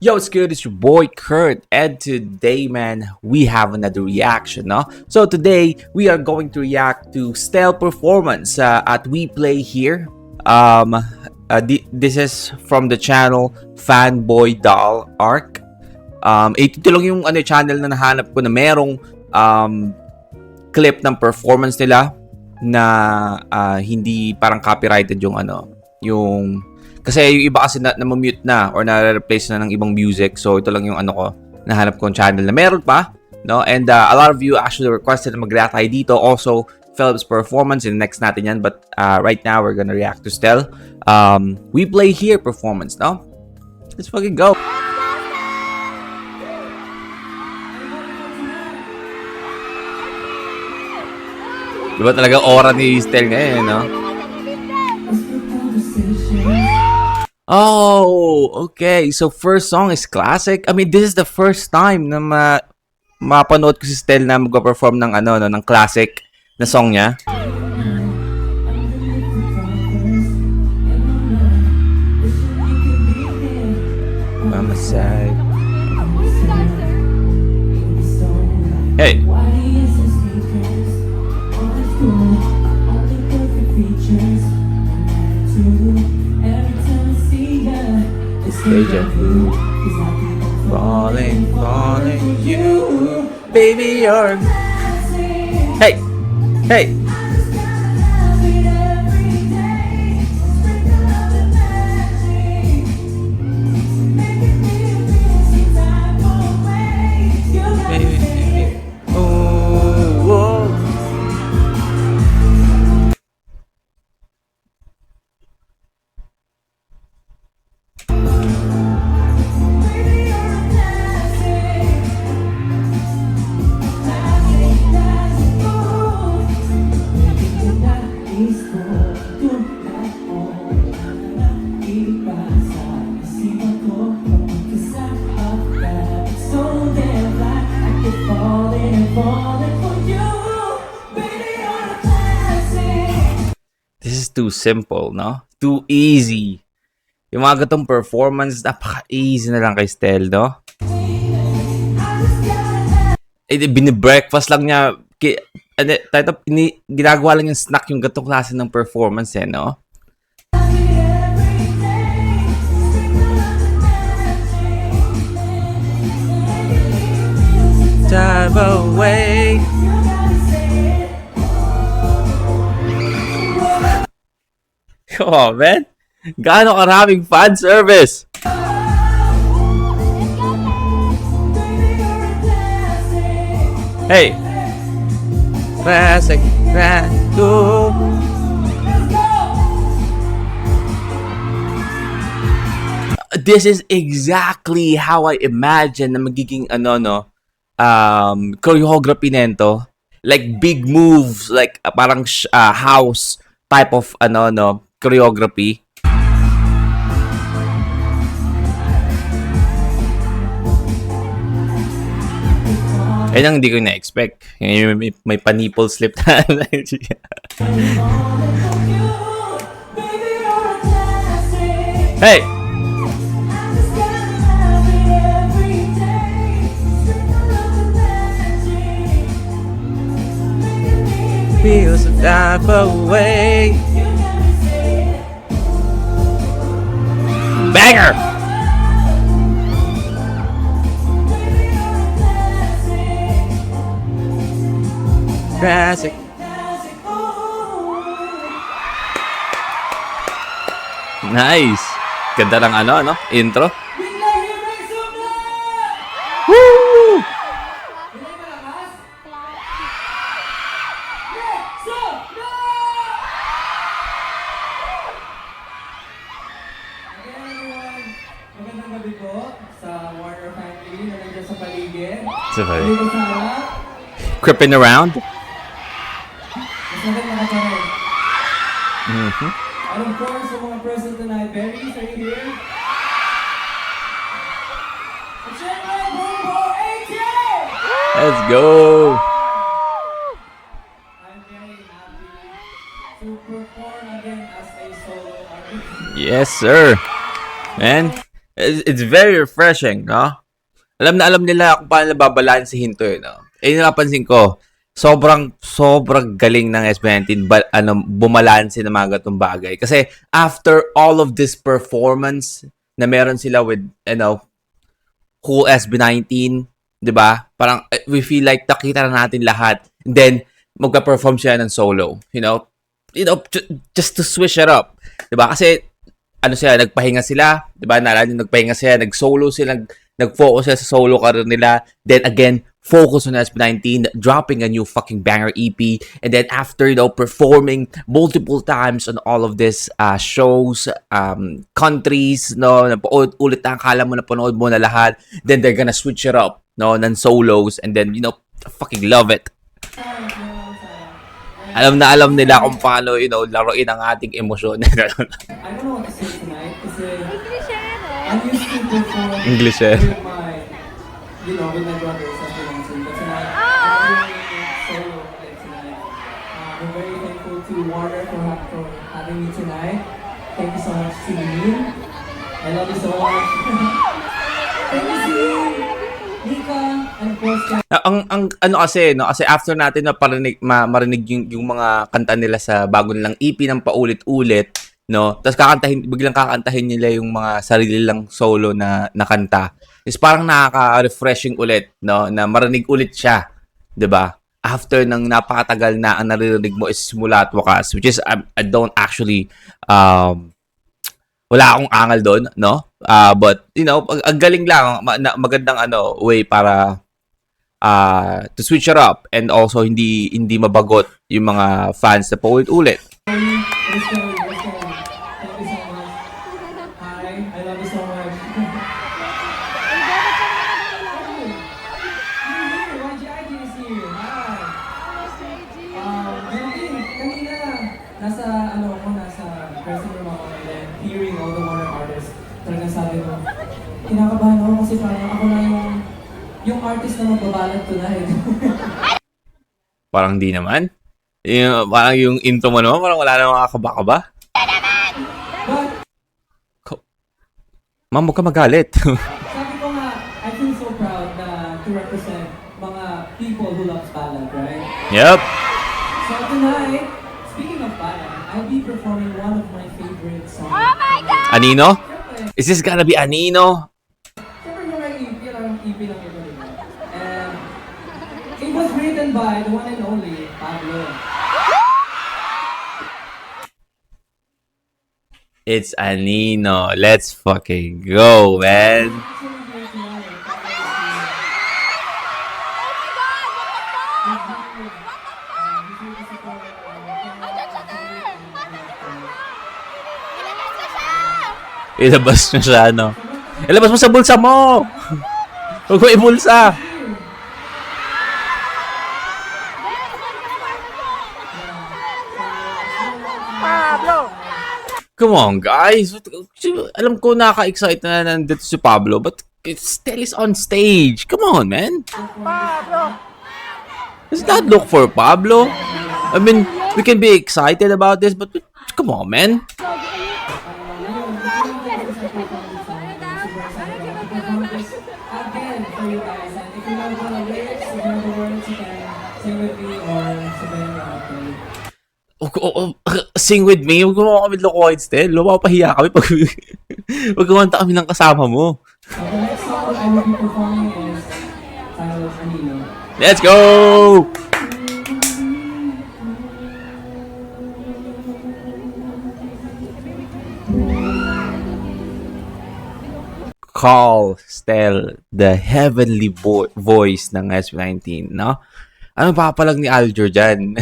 Yo, it's good. It's your boy Kurt, and today, man, we have another reaction, no? So today we are going to react to Stell performance at We Play Here. This is from the channel Fanboy Doll Arc. Ito lang yung channel na nahanap ko na merong clip ng performance nila na hindi parang copyrighted yung kasi yung iba kasi na-mute na or na-replace na ng ibang music. So ito lang yung nahanap kong channel na meron pa, no? And a lot of you actually requested na mag-react tayo dito. Also, Philip's performance in the next natin yan. But right now, we're gonna react to Stell. We Play Here performance, no? Let's fucking go! Diba talaga aura ni Stell ngayon, no? Oh, okay. So first song is classic. I mean, this is the first time na mapanood ko si Stell na magpa-perform ng ng classic na song niya. Mama side. Hey. Deja vu, falling, you, baby, you're. Hey, hey. This is too simple, no? Too easy. Yung mga gatong performance, napaka-easy na lang kay Stell, no? Bini-breakfast lang niya. Ginagawa lang yung snack yung gatong klase ng performance, no? Drive away. Come on, man. Gaano karaming fan service? Hey. Classic. Go. This is exactly how I imagine na magiging choreography nito. Like big moves, like parang house type of choreography. Ayun ang hindi ko na-expect. May pa-nipple slip na. Hey! Feels a dive away. Banger! Classic. Nice. Ganda ng intro. Woo! Magandang gabi po sa Warner family na nandiyan sa paligid. Sabay. Creeping around. Masakit na ka rin. And of course, sa mga present tonight, Berries, are you here? At syempre, Bumbo 80! Let's go! I'm very happy to perform again as a solo artist. Yes, sir. Man, It's very refreshing, no? Alam nila kung paano babalansehin to, no? Yung napansin ko, sobrang galing ng S19 bumalanse ng mga gatong bagay. Kasi after all of this performance na meron sila with, whole SB19, 'di ba? Parang we feel like nakita na natin lahat. And then magpa-perform siya ng solo, just to switch it up, 'di ba? Kasi nagpahinga sila, 'di ba? Naalala niyo, nagpahinga sila, nag-solo sila, nag-focus sila sa solo career nila. Then again, focus on SB19, dropping a new fucking banger EP, and then after performing multiple times on all of this shows, countries, no, ulit na akala mo na panood mo na lahat, then they're gonna switch it up, no, ng solos, and then fucking love it. Alam nila kung paano, laruin ang ating emosyon. I don't know what to say tonight kasi I'm used to perform English, eh. with my, with my brothers as the one but tonight I'm doing solo like tonight. I'm very thankful to Warner for having me tonight. Thank you so much, Celine. I love you so much. Thank you, Celine. Nika, and of course, Kasi after natin na marinig yung mga kanta nila sa bago nilang EP ng paulit-ulit, no? Tapos biglang kakantahin nila yung mga sarili lang solo na kanta. Is parang nakaka-refreshing ulit, no? Na marinig ulit siya, 'di ba? After ng napakatagal na ang naririnig mo is simula at wakas, which is I don't actually wala akong angal doon, no? But ang galing lang, magandang way para to switch it up and also hindi mabagot yung mga fans na paulit-ulit. Thank you so much. Hi, I love you so much. YGID is here. Hi. Kanina, nasa dressing room ako and then hearing all the Warner artists, talagang sabi ko, kinakabahan ako kasi parang ako na yung artist na magbabalot tonight. Parang di naman. Parang yung intro mo naman, parang wala namang kakaba-kaba. But, Ma'am, huwag ka magalit. sabi ko nga, I feel so proud to represent mga people who love ballad, right? Yep. So tonight, speaking of ballad, I'll be performing one of my favorite songs. Oh my God! Anino? Siyempre, Is this gonna be Anino? yung mga EP, lang EP lang ito, diba? And it was written by the one and only Pablo. It's Anino. Let's fucking go, man. Actually, here tonight, Ilabas nyo siya, no? Ilabas mo sa bulsa mo! Huwag mo ibulsa! Come on, guys. Alam ko nakaka-excite na nandito si Pablo, but still is on stage. Come on, man. Let's not look for Pablo. I mean, we can be excited about this, but come on, man. again for you guys. And if you know the lyrics, if you know the words, you can sing with me or sabihin niyo okay. Sing with me. Huwag mo kami lokohin still. Lumapahiya kami pag kumanta kami ng kasama mo. So the next song I will be performing is titled Anino. Let's go! Call Stel, the heavenly voice ng S19, no? Ano papalag ni Alger dyan?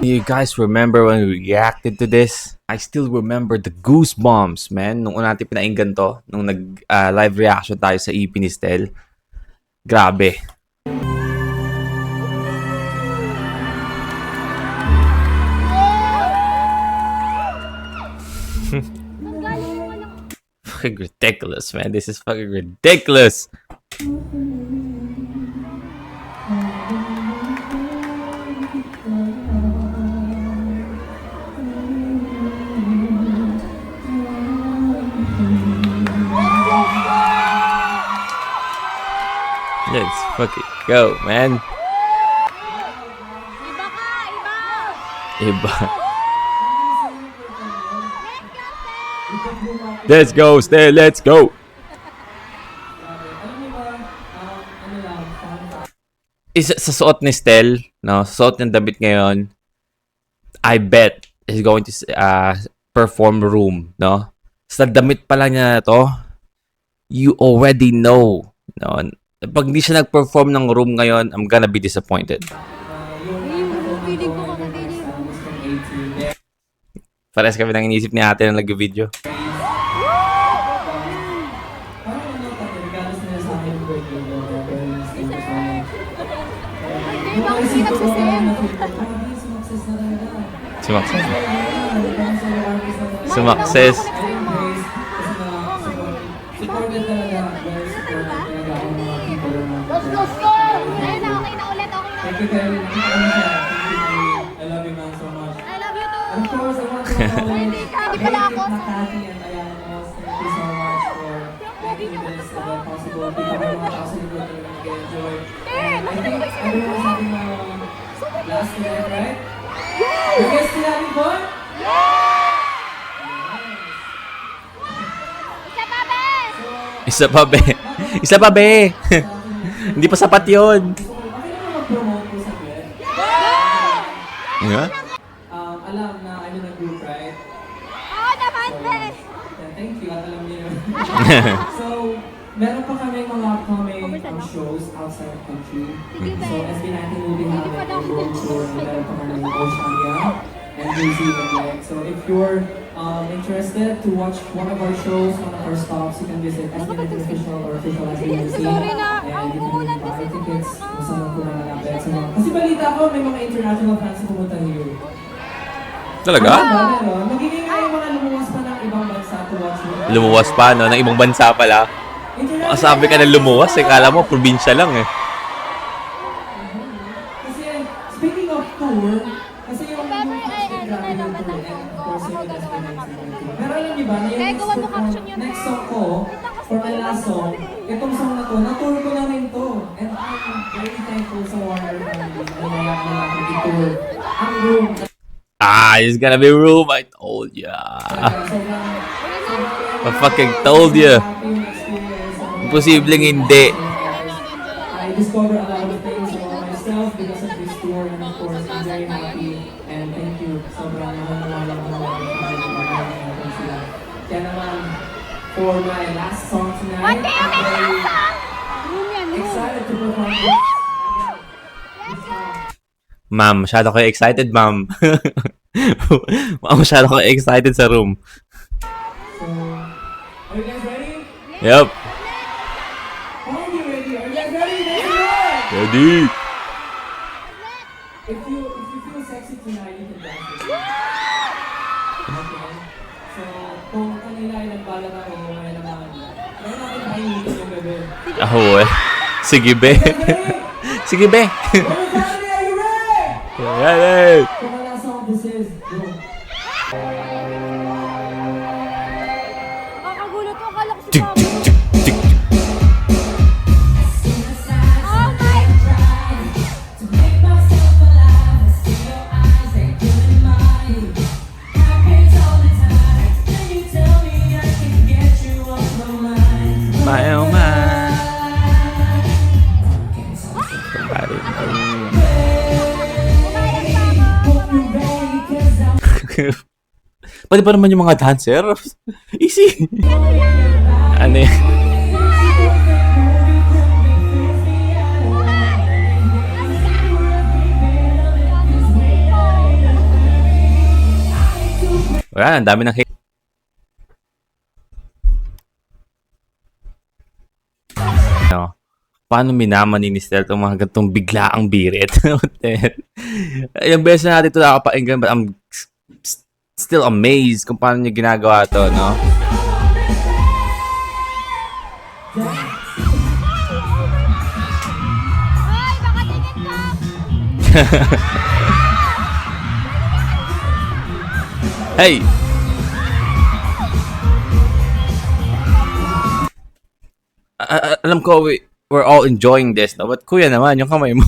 You guys remember when we reacted to this? I still remember the goosebumps, man. Nung una natin pinainggan to, nung live reaction tayo sa EP ni Stel. Grabe. fucking ridiculous, man. This is fucking ridiculous. Let's fucking go, man. Iba ka! Iba! Iba. Let's go, Stel. Let's go. Alam niyo ba, ano lang, fun fact. Isa sa suot ni Stel, no? Sa suot ng damit ngayon, I bet is going to perform Room, no? Sa damit pa lang niya na to, you already know, no? Pag hindi siya nag-perform ng Room ngayon, I'm gonna be disappointed. Feeling ko kakagiling. Pares kami nang inisip ni ate na nag-video. Parang ano, regalo nila sa akin yung birthday ko. Pero thank you so much. Hindi ba kasi nagsisend? Sumakses na talaga. Sumakses. Sumakses. Sumakses. Supported talaga. Very supported talaga ako ng mga people na. Ayun na, okay na ulit, okay na. Thank you, Kevin. I love you, man, so much. I love you too. Of course, I want to acknowledge Hindi ka, di pala ako. Makati and Ayan Amos. Thank you so much for making this possible. Di ba kayo mga tao sa likod na nag-enjoy. And I think everyone's having a last night, right? You guys still having fun? Isa pa, be! Isa pa, be. Isa pa, be. Hindi pa sapat yun. So, okay naman mag-promote po sa bed. Yeah? Alam na ano na group, right? Oo naman, be! Thank you, at alam niyo yun. So, meron pa kami mga upcoming shows outside the country. So, SB19 will be having a world tour and meron pa kami Oceania and New Zealand, right? So, if you're interested to watch one of our shows, one of our stops, you can visit SB19 official or official SB19 and you can buy tickets kung saan po na malapit sa mga. Kasi balita ko, may mga international fans na pumunta here. Talaga? Meron. Magiging ay mga lumuwas pa ng ibang bansa to watch mo. Lumuwas pa, no? Ng ibang bansa pala. Sabi ka na lumuwas, eh. Kala mo, probinsya lang, eh. Kasi, speaking of tour, kasi yung Ay, ano na naman tour, ako. and of course, yung Ako gagawa ng SB19. Pero alam niyo ba, na yung Kaya gawan mo caption yun, next eh. song ko, for my last song, itong song na to, na-tour ko na rin to. And I'm very thankful sa Warner family na nalayak na lang i-tour ang room. It's gonna be Room. I told ya. I fucking told you. Imposibleng hindi. I discovered a lot of things about myself because of this tour, and of course, I'm very happy and thank you. Sobrang nakakawala ko naman sila. Kaya naman, for my last song tonight, I'm very Room yan, room. excited to perform this. Ma'am, masyado kayo excited, ma'am. Ma'am, masyado kayo excited sa Room. So, are you guys ready? Yup. Are you ready? Are you guys ready? Let's do it! Ready? If you feel sexy tonight, you can dance with me. Okay? So, kung kanila ay nagbalat ako, may naman. Ngayon natin painitin yung gabi. Ako, eh. Sige, be. Sige, be. Everybody, are you ready? Ready? So, my last song, this is, go. Kakagulat ko, akala ko si Mama. Oh my My oh my. Somebody move. Pwede pa naman yung mga dancer? Easy. Ano yun? Wala, ang dami ng hate. No. Paano minaman ni Stel itong mga gantong biglaang birit? Ilang beses na natin ito nakapakinggan, but I'm still amazed kung paano niya ginagawa to, no? Hey! Alam ko, we're all enjoying this, no? But kuya naman, yung kamay mo.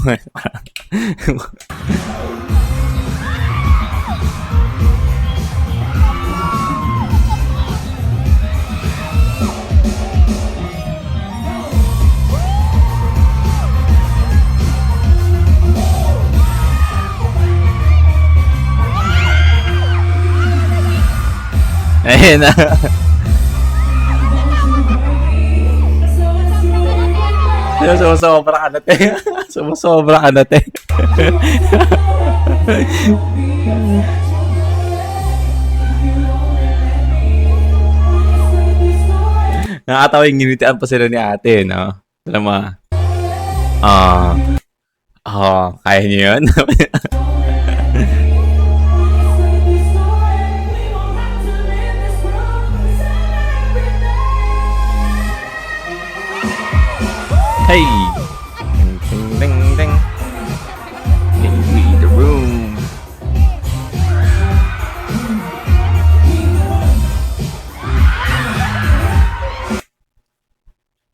Ayun na. Sumusobra ka na, te. Sumusobra ka na, te. Nakakatawa yung ginitian pa sila ni ate, no? Alam mo, kaya niyo yun? Hey! Ding, ding, ding, ding. Give me the room.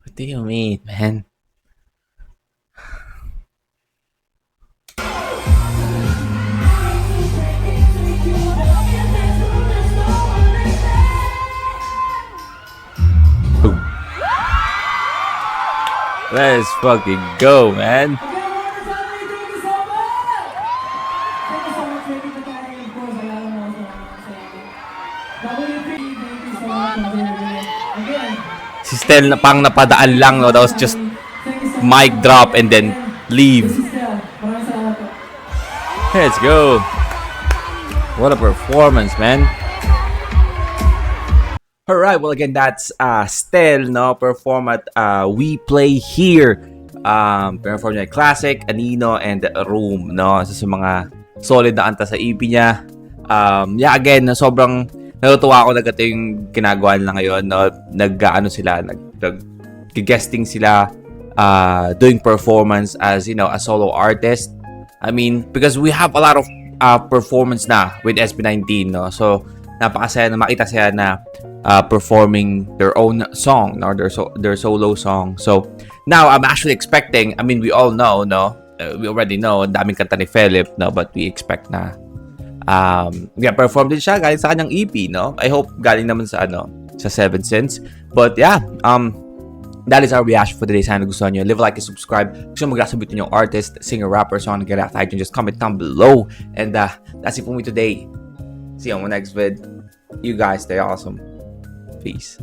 What do you mean, man? Boom. Let's fucking go, man. Again, Warner family, thank you so much. Thank you so much, Ricky Patani, of course. Alam mo, W3, thank you so much. Again, Si Stel na pang napadaan lang, no? That was just thank you so much. mic drop and then leave. This is Del. Maraming salamat po. Let's go. What a performance, man. Alright, well again, that's Stel, no? Perform at We Play Here. Perform niya Classic, Anino, and Room, no? Isa sa mga solid na kanta sa EP niya. Yeah, again, sobrang natutuwa ako na ganito yung ginagawa nila ngayon, no? Nag-guesting sila, doing performance as, you know, a solo artist. I mean, because we have a lot of performance na with SB19, no? So, napakasaya na makita sila na performing their own song or their solo song. So now I'm actually expecting, I mean, we all know, no? We already know, ang daming kanta ni Philip, no? But we expect na perform din siya galing sa kanyang EP, no? I hope galing naman sa sa 7 Cents. But yeah, that is our reaction for today. Sana gusto nyo. Leave a like and subscribe. Gusto nyo magsasabitin yung artist, singer, rapper, song, get out. Just comment down below. And that's it for me today. See you on my next vid. You guys stay awesome. Peace.